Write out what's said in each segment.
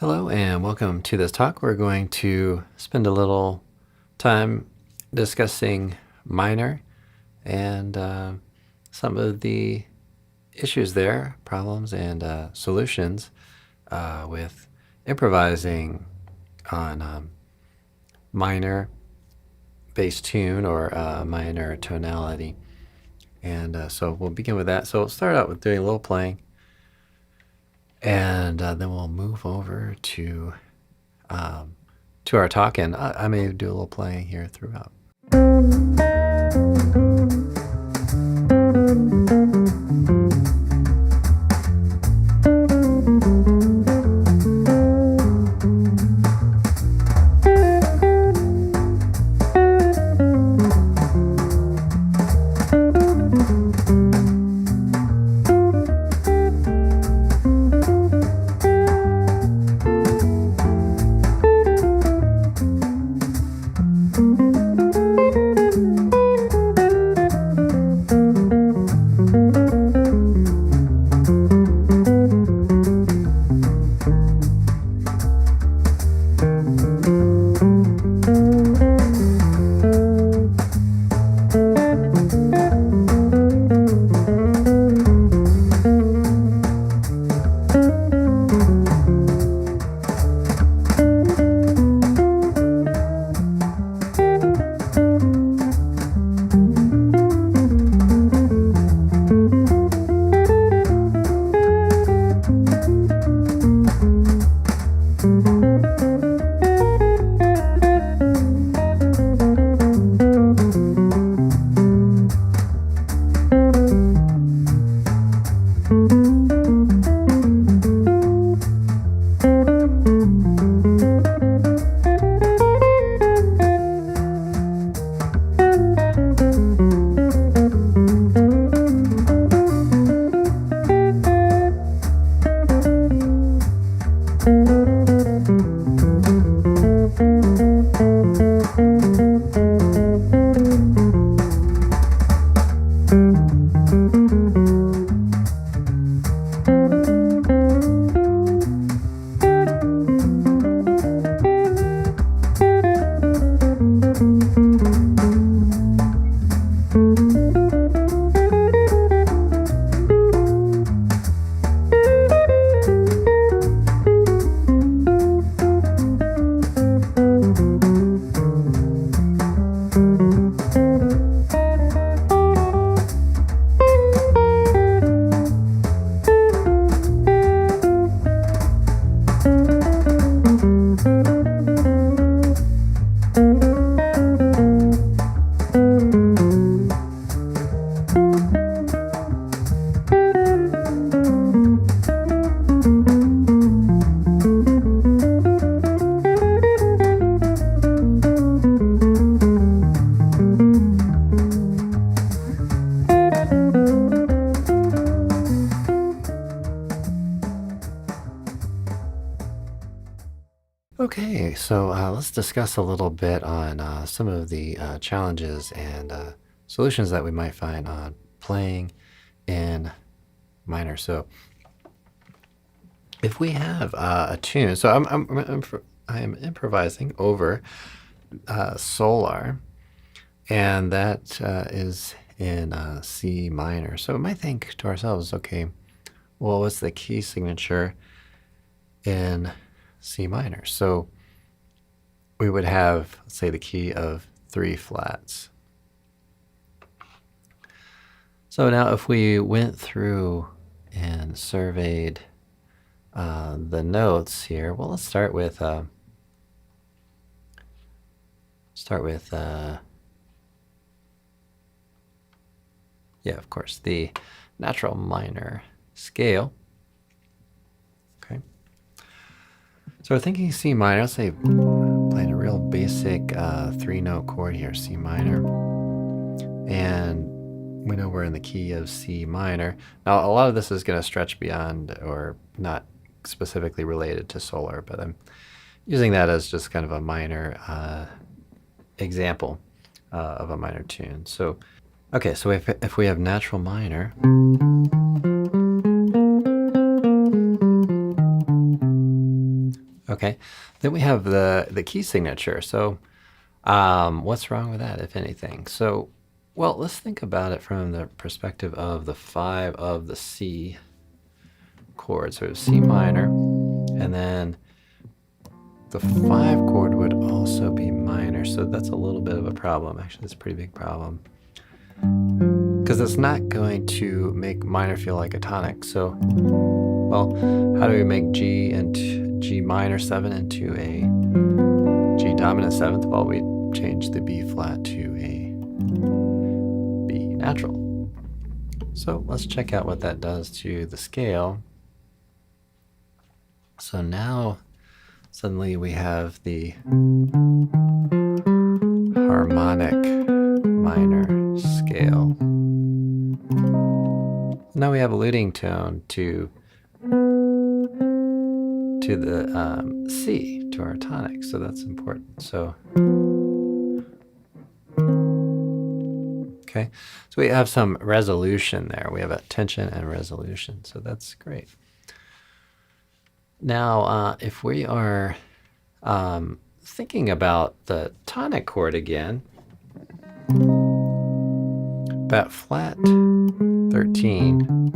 Hello and welcome to this talk. We're going to spend a little time discussing minor and some of the issues there, problems and solutions with improvising on minor bass tune or minor tonality. And so we'll begin with that. So we'll start out with doing a little playing. And then we'll move over to our talk, and I may do a little playing here throughout. Okay, so let's discuss a little bit on some of the challenges and solutions that we might find on playing in minor. So if we have a tune, so I am improvising over Solar, and that is in C minor. So we might think to ourselves, okay, well, what's the key signature in C minor? So we would have, let's say, the key of 3 flats. So now if we went through and surveyed the notes here, well, let's start with yeah, of course, the natural minor scale. Okay. So we're thinking C minor. Let's say playing a real basic 3-note chord here, C minor. And we know we're in the key of C minor. Now, a lot of this is going to stretch beyond or not specifically related to Solar, but I'm using that as just kind of a minor example of a minor tune. So, okay, so if we have natural minor, Okay, then we have the key signature. So what's wrong with that, if anything? So, well, let's think about it from the perspective of the 5 of the C chord. So C minor, and then the 5 chord would also be minor. So that's a little bit of a problem. Actually, it's a pretty big problem, because it's not going to make minor feel like a tonic. So, well, how do we make G and G minor 7 into a G dominant 7th? Well, we change the B flat to a B natural. So let's check out what that does to the scale. So now suddenly we have the harmonic minor scale. Now we have a leading tone to the C, to our tonic, so that's important. So, okay, so we have some resolution there. We have a tension and resolution, so that's great. Now, if we are thinking about the tonic chord again, that flat 13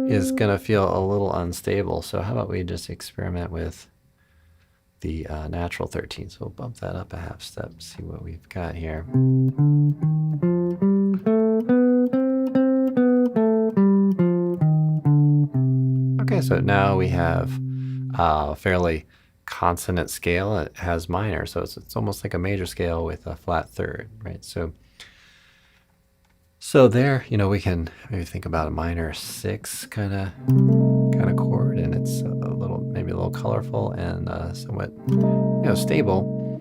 is going to feel a little unstable. So how about we just experiment with the natural 13. So we'll bump that up a half step, see what we've got here. Okay, so now we have a fairly consonant scale. It has minor, so it's almost like a major scale with a flat third, right? So there, we can maybe think about a minor 6 kind of chord, and it's maybe a little colorful and somewhat stable,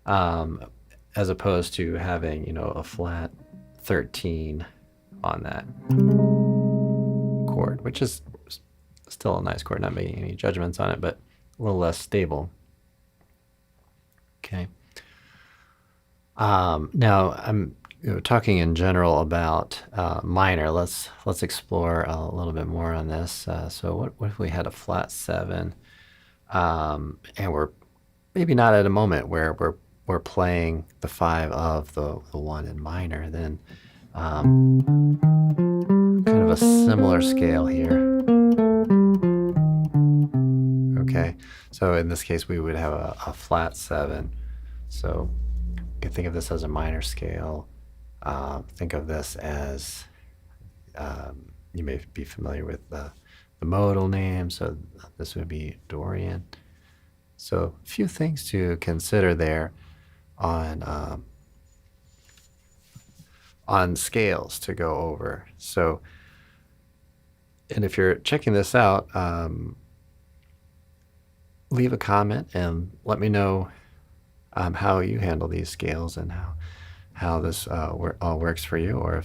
as opposed to having a flat 13 on that chord, which is still a nice chord. Not making any judgments on it, but a little less stable. Okay. Now I'm talking in general about minor. Let's explore a little bit more on this. So what if we had a flat 7, and we're maybe not at a moment where we're playing the 5 of the 1 in minor, then kind of a similar scale here. Okay, so in this case we would have a flat 7. So you can think of this as a minor scale. Think of this as, you may be familiar with the modal name, so this would be Dorian. So a few things to consider there on scales to go over. So, and if you're checking this out, leave a comment and let me know how you handle these scales and how this all works for you, or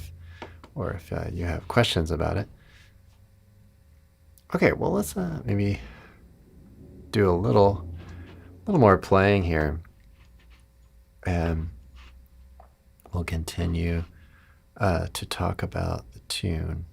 if you have questions about it. Okay, well, let's maybe do a little more playing here, and we'll continue to talk about the tune.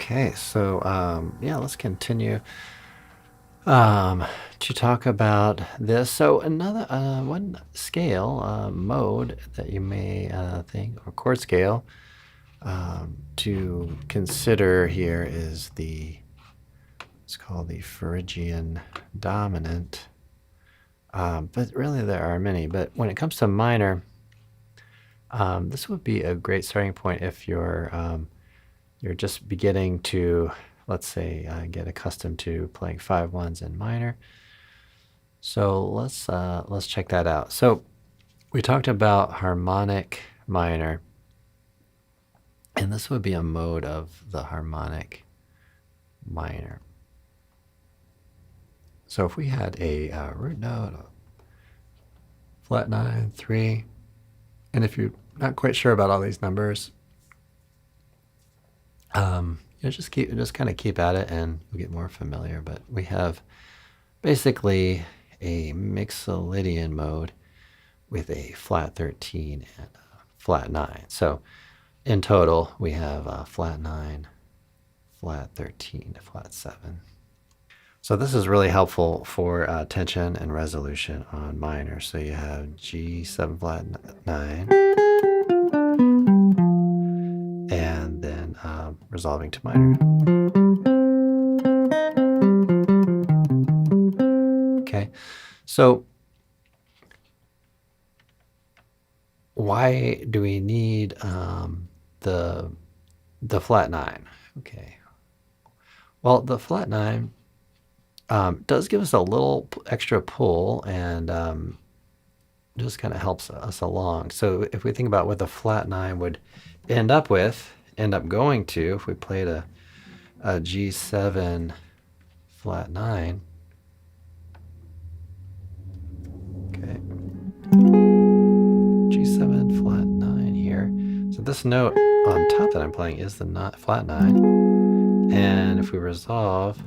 Okay, so yeah, let's continue to talk about this. So another one scale mode that you may think, or chord scale, to consider here is it's called the Phrygian dominant. But really there are many. But when it comes to minor, this would be a great starting point if you're just beginning to, let's say, get accustomed to playing 5/1s in minor. So let's check that out. So we talked about harmonic minor, and this would be a mode of the harmonic minor. So if we had a root note, flat 9, 3, and if you're not quite sure about all these numbers, just kind of keep at it, and you'll get more familiar. But we have basically a Mixolydian mode with a flat 13 and a flat 9. So in total, we have flat 9, flat 13, flat 7. So this is really helpful for tension and resolution on minor. So you have G7 flat 9, and then resolving to minor. Okay, so why do we need the flat 9? Okay, well, the flat 9 does give us a little extra pull, and just kind of helps us along. So if we think about what the flat 9 would end up going to, if we played a G7 flat 9, okay, G7 flat 9 here. So this note on top that I'm playing is the flat 9, and if we resolve,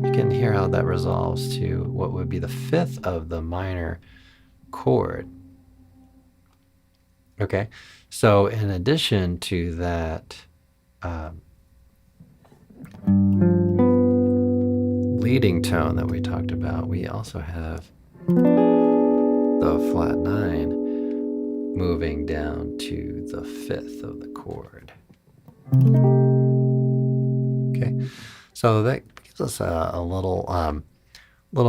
you can hear how that resolves to what would be the 5th of the minor chord. Okay, so in addition to that leading tone that we talked about, we also have the flat 9 moving down to the 5th of the chord. Okay, so that gives us a little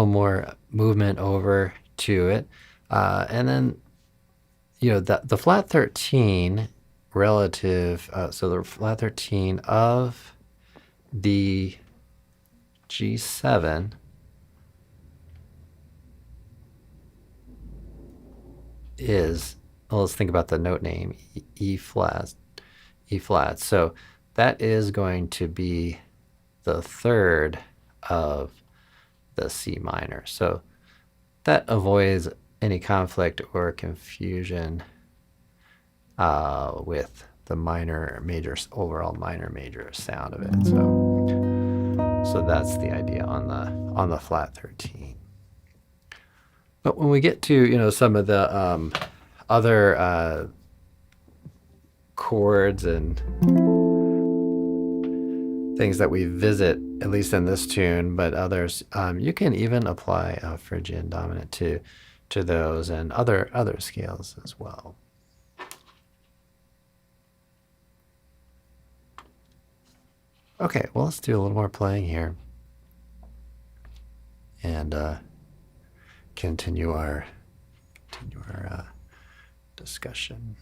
more movement over to it, and then the flat 13 relative, so the flat 13 of the G7 is, well, let's think about the note name, E flat. So that is going to be the 3rd of the C minor. So that avoids any conflict or confusion with the overall minor major sound of it. So that's the idea on the flat 13. But when we get to some of the other chords and things that we visit, at least in this tune, but others, you can even apply a Phrygian dominant to those and other scales as well. Okay, well, let's do a little more playing here and continue our discussion.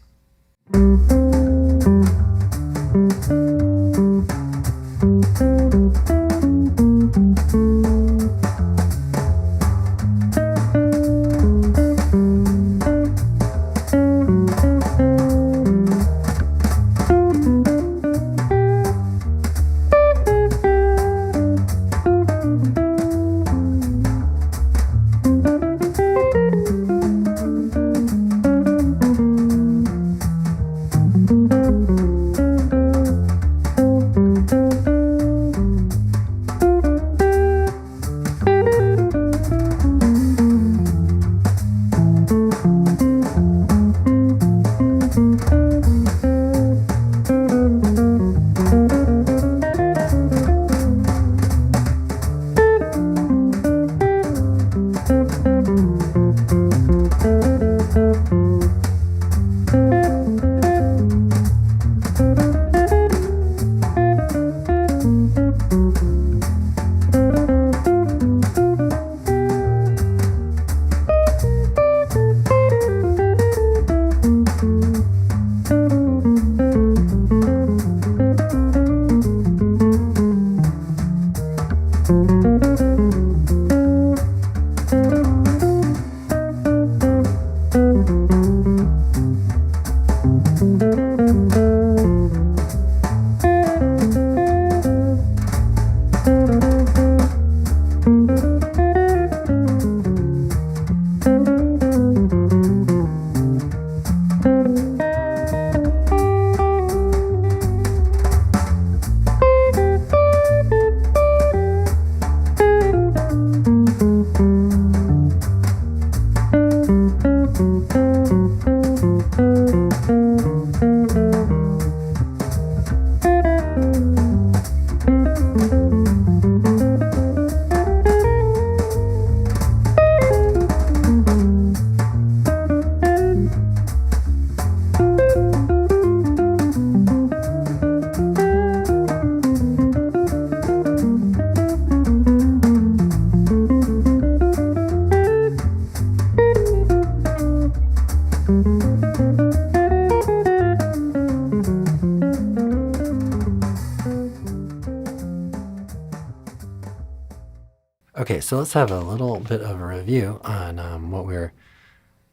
Okay, so let's have a little bit of a review on what we're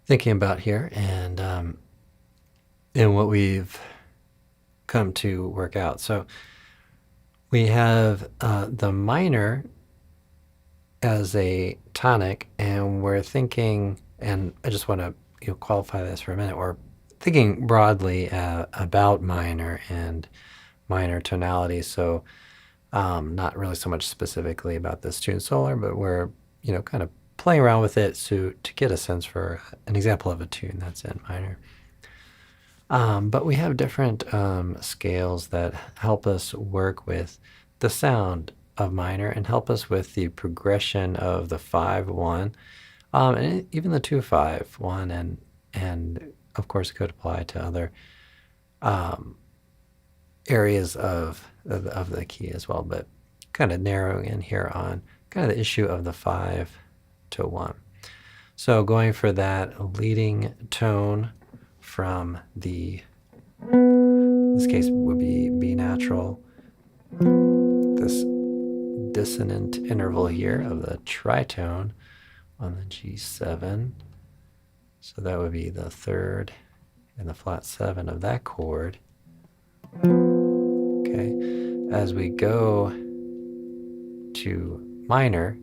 thinking about here and what we've come to work out. So we have the minor as a tonic, and we're thinking, and I just want to qualify this for a minute. We're thinking broadly about minor and minor tonality. So not really so much specifically about this tune solar, but we're kind of playing around with it to get a sense for an example of a tune that's in minor. But we have different scales that help us work with the sound of minor and help us with the progression of the 5-1, and even the 2-5-1, and of course it could apply to other areas of the key as well, but kind of narrowing in here on kind of the issue of the 5 to 1. So going for that leading tone from the, in this case would be B natural, this dissonant interval here of the tritone on the G7. So that would be the third and the flat 7 of that chord. Okay, as we go to minor,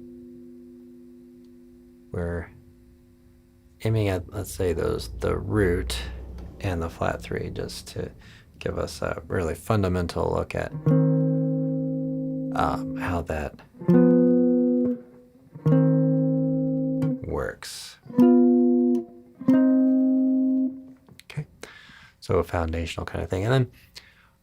we're aiming at, let's say, the root and the flat 3, just to give us a really fundamental look at how that works. Okay, so a foundational kind of thing, and then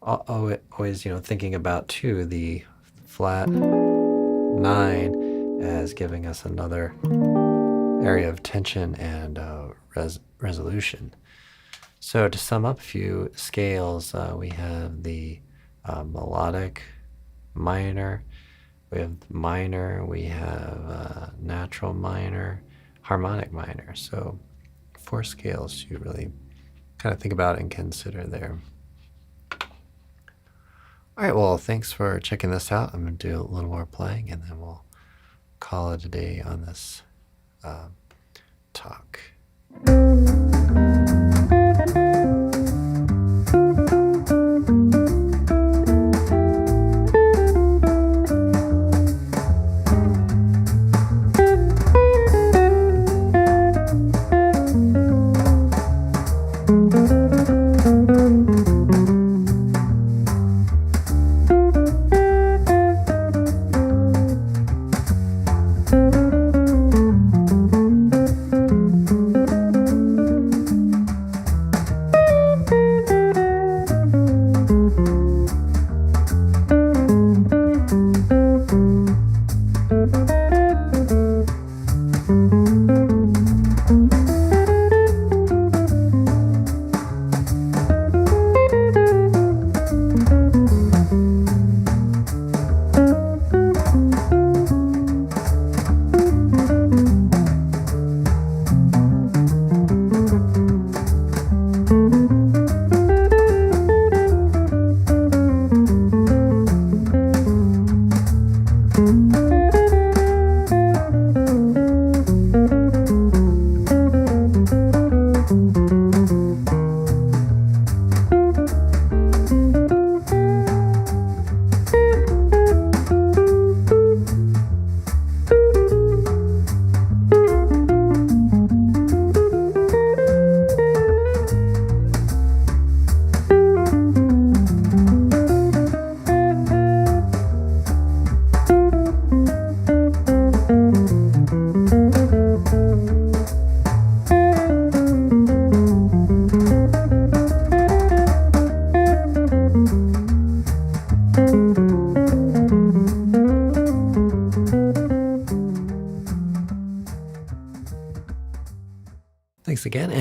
always thinking about too the flat 9 as giving us another area of tension and resolution. So to sum up a few scales, we have the melodic minor, we have minor, we have natural minor, harmonic minor. So 4 scales to really kind of think about and consider there. All right, well, thanks for checking this out. I'm going to do a little more playing, and then we'll call it a day on this talk.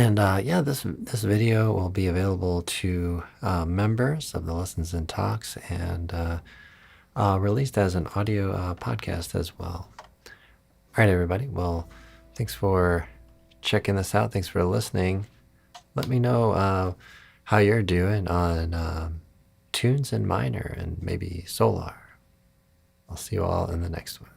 And yeah, this video will be available to members of the Lessons and Talks, and released as an audio podcast as well. All right, everybody. Well, thanks for checking this out. Thanks for listening. Let me know how you're doing on tunes in minor and maybe solar. I'll see you all in the next one.